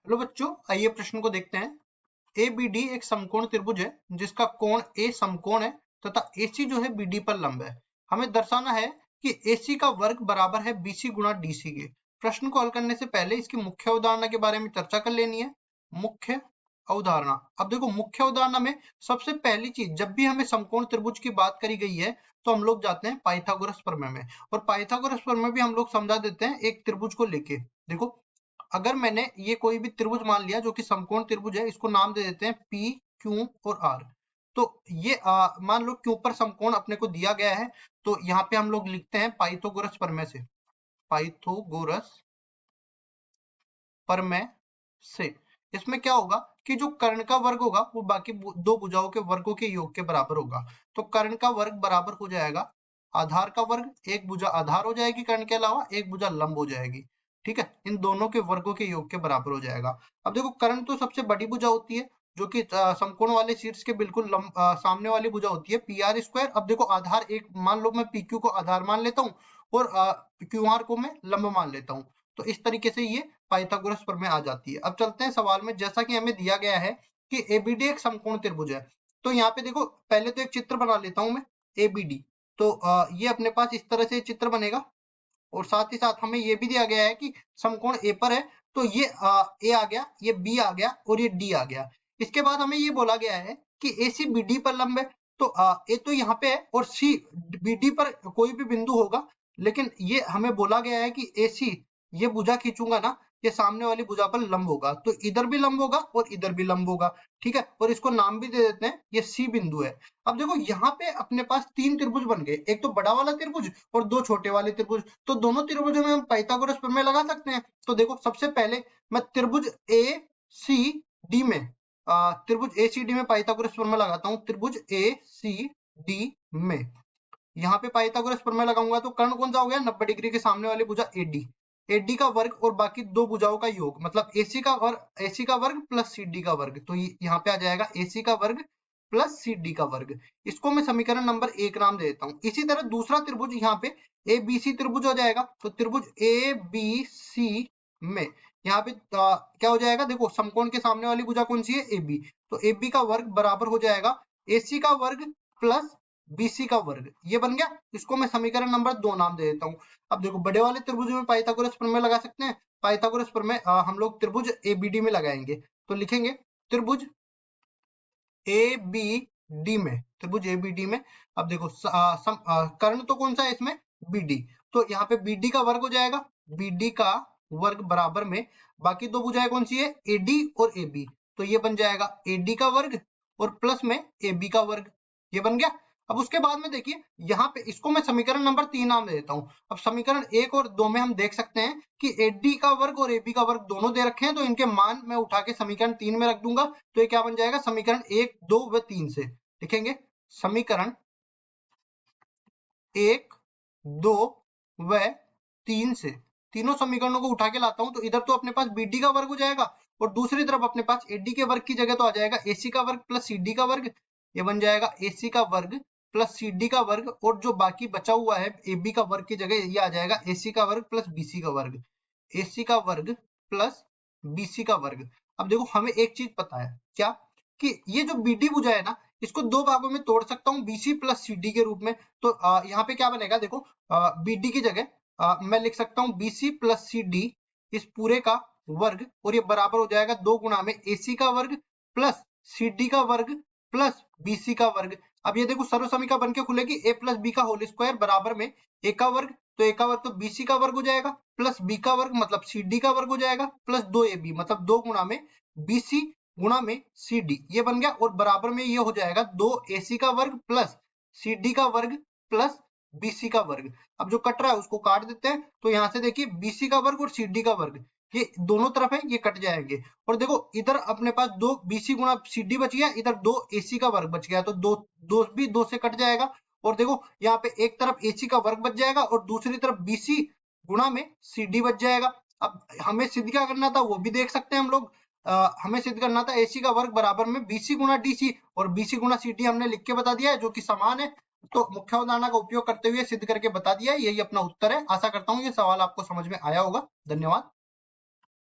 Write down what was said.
Hello बच्चों, आइए प्रश्न को देखते हैं। ABD एक समकोण त्रिभुज है जिसका कोण A समकोण है तथा AC जो है BD पर लंब है। हमें दर्शाना है कि AC का वर्ग बराबर है BC गुणा DC के। प्रश्न को हल करने से पहले इसकी मुख्य अवधारणा के बारे में चर्चा कर लेनी है। मुख्य अवधारणा। अब देखो, मुख्य अवधारणा में सबसे पहली चीज, जब भी हमें समकोण त्रिभुज की बात करी गई है तो हम लोग जाते हैं पाइथागोरस प्रमेय में, और पाइथागोरस प्रमेय भी हम लोग समझा देते हैं एक त्रिभुज को लेके। देखो, अगर मैंने ये कोई भी त्रिभुज मान लिया जो कि समकोण त्रिभुज है, इसको नाम दे देते हैं P, Q और R। तो ये मान लो Q पर समकोण अपने को दिया गया है, तो यहाँ पे हम लोग लिखते हैं पाइथागोरस प्रमेय से। पाइथागोरस प्रमेय से इसमें क्या होगा कि जो कर्ण का वर्ग होगा वो बाकी दो भुजाओं के वर्गों के योग के बराबर होगा। तो कर्ण का वर्ग बराबर हो जाएगा आधार का वर्ग, एक भुजा आधार हो जाएगी कर्ण के अलावा, एक भुजा लंब हो जाएगी। ठीक है, इन दोनों के वर्गों के योग के बराबर हो जाएगा। अब देखो, कर्ण तो सबसे बड़ी भुजा होती है जो कि समकोण वाले शीर्ष के बिल्कुल सामने वाली भुजा होती है PR स्क्वायर। अब देखो, आधार एक मान लो, मैं PQ को आधार मान लेता हूँ और QR को मैं लंब मान लेता हूँ। तो इस तरीके से ये पाइथागोरस प्रमेय आ जाती है। अब चलते हैं सवाल में। जैसा कि हमें दिया गया है कि एबीडी एक समकोण त्रिभुज है, तो यहाँ पे देखो, पहले तो एक चित्र बना लेता हूं मैं एबीडी। तो ये अपने पास इस तरह से चित्र बनेगा, और साथ ही साथ हमें ये भी दिया गया है कि समकोण ए पर है, तो ये ए आ गया, ये बी आ गया और ये डी आ गया। इसके बाद हमें ये बोला गया है कि ए सी बी डी पर लंब है, तो ए तो यहाँ पे है और सी बी डी पर कोई भी बिंदु होगा, लेकिन ये हमें बोला गया है कि ए सी, ये भुजा खींचूंगा ना, ये सामने वाली भुजा पर लंब होगा, तो इधर भी लंब होगा और इधर भी लंब होगा। ठीक है, और इसको नाम भी दे देते हैं, ये सी बिंदु है। अब देखो, यहाँ पे अपने पास तीन त्रिभुज बन गए, एक तो बड़ा वाला त्रिभुज और दो छोटे वाले त्रिभुज। तो दोनों त्रिभुजों में हम पाइथागोरस प्रमेय लगा सकते हैं। तो देखो, सबसे पहले मैं त्रिभुज ए सी डी में त्रिभुज ए सी डी में पाइथागोरस प्रमेय लगाता हूँ। त्रिभुज ए सी डी में यहाँ पे पाइथागोरस प्रमेय लगाऊंगा तो कर्ण कौन सा हो गया, 90 डिग्री के सामने वाली भुजा एडी, एडी का वर्ग और बाकी दो भुजाओं का योग, मतलब एसी का वर्ग प्लस सीडी का वर्ग। तो यहाँ पे आ जाएगा एसी का वर्ग प्लस सीडी का वर्ग। इसको मैं समीकरण नंबर 1 नाम दे देता हूँ। इसी तरह दूसरा त्रिभुज यहाँ पे ए बी सी त्रिभुज हो जाएगा। तो त्रिभुज ए बी सी में यहाँ पे क्या हो जाएगा, देखो, समकोण के सामने वाली भुजा कौन सी है, ए बी। तो ए बी का वर्ग बराबर हो जाएगा एसी का वर्ग प्लस बीसी का वर्ग। ये बन गया। इसको मैं समीकरण नंबर 2 नाम दे देता हूँ। अब देखो, बड़े वाले त्रिभुज में पाइथागोरस प्रमेय लगा सकते हैं। पाइथागोरस प्रमेय हम लोग त्रिभुज एबीडी में लगाएंगे। तो लिखेंगे त्रिभुज ए बी डी में, त्रिभुज एबीडी में। अब देखो, कर्ण तो कौन सा है इसमें, बीडी। तो यहाँ पे बीडी का वर्ग हो जाएगा, बीडी का वर्ग बराबर में बाकी दो भुजाएं कौन सी है, एडी और एबी। तो ये बन जाएगा एडी का वर्ग और प्लस में एबी का वर्ग। ये बन गया। अब उसके बाद में देखिए, यहाँ पे इसको मैं समीकरण नंबर 3 नाम दे देता हूँ। अब समीकरण 1 और 2 में हम देख सकते हैं कि एडी का वर्ग और एबी का वर्ग दोनों दे रखे हैं, तो इनके मान मैं उठा के समीकरण 3 में रख दूंगा। तो ये क्या बन जाएगा, समीकरण 1, 2 व 3 से लिखेंगे समीकरण 1, 2 व 3 से। तीनों समीकरणों को उठा के लाता हूं, तो इधर तो अपने पास बीडी का वर्ग हो जाएगा और दूसरी तरफ अपने पास एडी के वर्ग की जगह तो आ जाएगा एसी का वर्ग प्लस सीडी का वर्ग। ये बन जाएगा एसी का वर्ग प्लस सीडी का वर्ग, और जो बाकी बचा हुआ है एबी का वर्ग की जगह ये आ जाएगा एसी का वर्ग प्लस बीसी का वर्ग। एसी का वर्ग प्लस बीसी का वर्ग। अब देखो, हमें एक चीज पता है क्या, कि ये जो बीडी भुजा है ना, इसको दो भागों में तोड़ सकता हूँ, बीसी प्लस सीडी के रूप में। तो यहाँ पे क्या बनेगा, देखो, बीडी की जगह मैं लिख सकता हूँ बीसी प्लस सीडी, इस पूरे का वर्ग, और ये बराबर हो जाएगा 2 गुणा में एसी का वर्ग प्लस सीडी का वर्ग प्लस बीसी का वर्ग। अब ये देखो, सर्वसमीका बन के खुलेगी ए प्लस बी का होल स्क्वायर बराबर में ए का वर्ग, तो ए का वर्ग तो बीसी का वर्ग हो जाएगा प्लस बी का वर्ग मतलब सीडी का वर्ग हो जाएगा प्लस 2ab, मतलब 2 गुणा में बीसी गुणा में CD। ये बन गया, और बराबर में ये हो जाएगा 2AC का वर्ग प्लस CD का वर्ग प्लस BC का वर्ग। अब जो कट रहा है उसको काट देते हैं। तो यहाँ से देखिए, BC का वर्ग और CD का वर्ग ये दोनों तरफ है, ये कट जाएंगे। और देखो, इधर अपने पास 2 BC गुणा CD बच गया, इधर 2 AC का वर्ग बच गया, तो दो भी 2 से कट जाएगा। और देखो, यहाँ पे एक तरफ AC का वर्ग बच जाएगा और दूसरी तरफ BC गुणा में CD बच जाएगा। अब हमें सिद्ध क्या करना था वो भी देख सकते हैं हम लोग। हमें सिद्ध करना था AC का वर्ग बराबर में BC गुणा DC, और BC गुणा CD हमने लिख के बता दिया है जो कि समान है। तो मुख्य अवधारणा का उपयोग करते हुए सिद्ध करके बता दिया है। यही अपना उत्तर है। आशा करता हूँ ये सवाल आपको समझ में आया होगा। धन्यवाद।